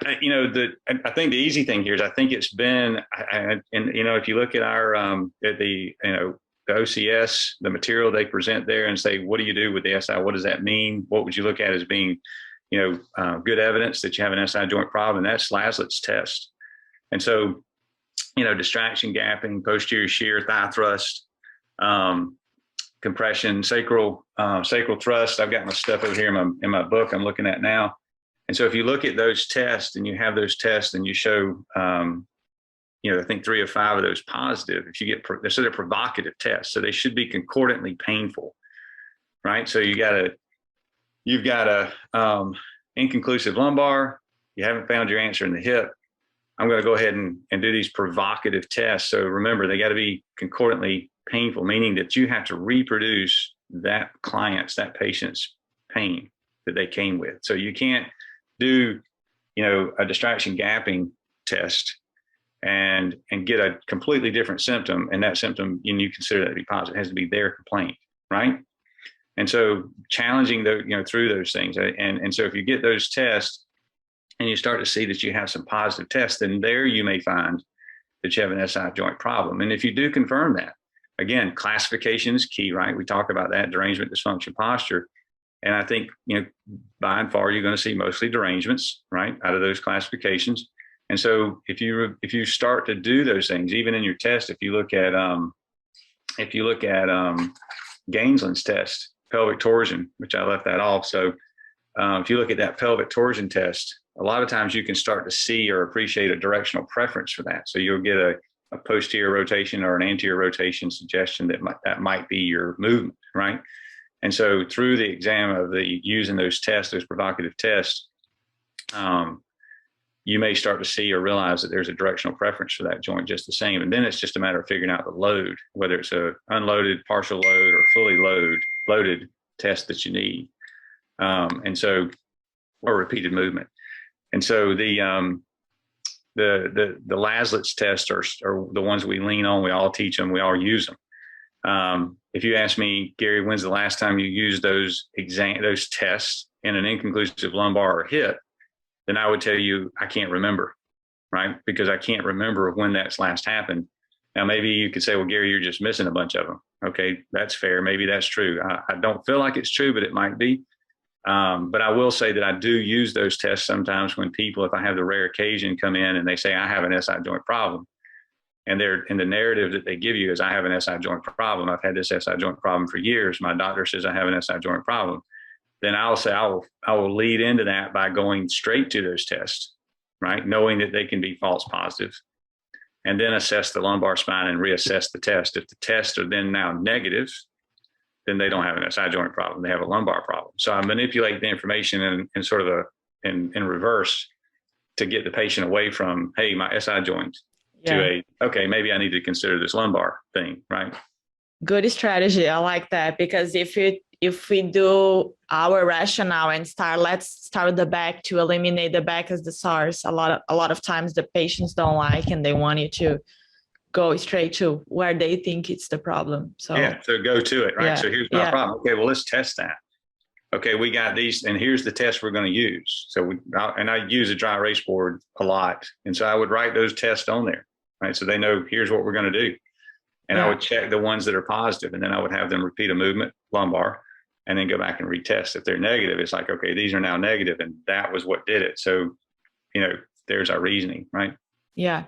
I think the easy thing here is I think it's been, if you look at our, the OCS, the material they present there and say, what do you do with the SI? What does that mean? What would you look at as being, good evidence that you have an SI joint problem? And that's Laslet's test. And so, distraction, gapping, posterior shear, thigh thrust, compression, sacral thrust. I've got my stuff over here in my book I'm looking at now. And so if you look at those tests and you have those tests and you show, I think 3 of 5 of those positive, if you get, so they're provocative tests. So they should be concordantly painful, right? So you've got a inconclusive lumbar. You haven't found your answer in the hip. I'm going to go ahead and do these provocative tests. So remember, they got to be concordantly painful, meaning that you have to reproduce that patient's pain that they came with. So you can't do, a distraction gapping test and get a completely different symptom, and that symptom, and you consider that to be positive. It has to be their complaint, right? And so challenging through those things. And so if you get those tests and you start to see that you have some positive tests, then there you may find that you have an SI joint problem. And if you do confirm that, again, classification is key, right? We talk about that, derangement, dysfunction, posture. And I think, by and far, you're going to see mostly derangements, right, out of those classifications. And so if you start to do those things, even in your test, if you look at Gaineslin's test, pelvic torsion, which I left that off. So if you look at that pelvic torsion test, a lot of times you can start to see or appreciate a directional preference for that. So you'll get a posterior rotation or an anterior rotation suggestion that might be your movement, right? And so through the exam of using those tests, those provocative tests, you may start to see or realize that there's a directional preference for that joint just the same. And then it's just a matter of figuring out the load, whether it's a unloaded, partial load, or fully loaded test that you need. Or repeated movement. And so the Laslet's tests are the ones we lean on. We all teach them. We all use them. If you ask me, Gary, when's the last time you used those tests in an inconclusive lumbar or hip, then I would tell you I can't remember, right? Because I can't remember when that's last happened. Now, maybe you could say, well, Gary, you're just missing a bunch of them. Okay, that's fair. Maybe that's true. I don't feel like it's true, but it might be. But I will say that I do use those tests sometimes when people, if I have the rare occasion, come in and they say, I have an SI joint problem. And the narrative that they give you is, I have an SI joint problem. I've had this SI joint problem for years. My doctor says I have an SI joint problem. Then I'll say, I will lead into that by going straight to those tests, right? Knowing that they can be false positives, and then assess the lumbar spine and reassess the test. If the tests are then now negatives, then they don't have an SI joint problem. They have a lumbar problem. So I manipulate the information in sort of in reverse to get the patient away from, hey, my SI joint, to okay, maybe I need to consider this lumbar thing, right? Good strategy. I like that, because if we do our rationale and let's start with the back to eliminate the back as the source, a lot of times the patients don't like, and they want you to go straight to where they think it's the problem. So go to it, right? Yeah, so here's my problem. Okay, well, let's test that. Okay, we got these, and here's the test we're going to use. So I use a dry erase board a lot, and so I would write those tests on there, right? So they know here's what we're going to do, and I would check the ones that are positive, and then I would have them repeat a movement, lumbar, and then go back and retest. If they're negative, it's like, okay, these are now negative, and that was what did it. So, there's our reasoning, right? Yeah.